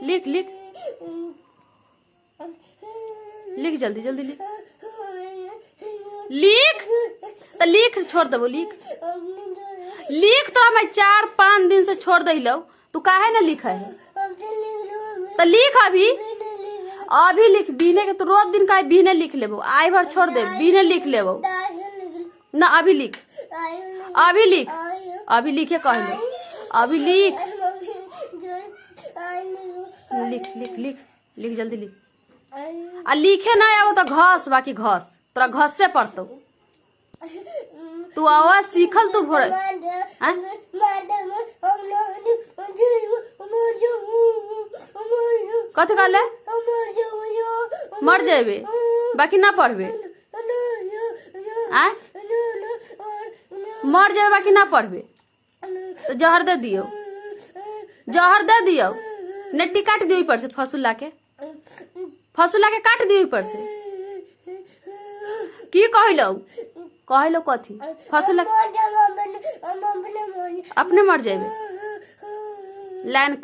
लिख लिख लिख, जल्दी जल्दी लिख लिख। तो लिख, छोड़ देबो, लिख लिख। तो मैं 4-5 दिन से छोड़ दे लो, तू काहे ना लिखा है? तो लिख अभी, अभी लिख। बीने के तो रोज दिन का बीने लिख लेबो, आई भर छोड़ दे, बीने लिख लेबो ना। अभी लिख, अभी लिख, अभी लिखे कहले, अभी लिख लिख लिख लिख लिख, जल्दी लिख। आ लिखे ना आवो तो घस, बाकी घस तोरा घस से पड़तो। तू आवाज सीखल तू भोर कथी कहले? मर जेबे बाकी ना पढ़बे। मर जाए बाकी ना पढ़बे तो जहर दे दियो, जहर दे दियो। नेटी काट दियो ऊपर से, फसुला के काट दियो ऊपर से। की कहलो? कहलो कथी? फसुला अपने मर जाए। लाइन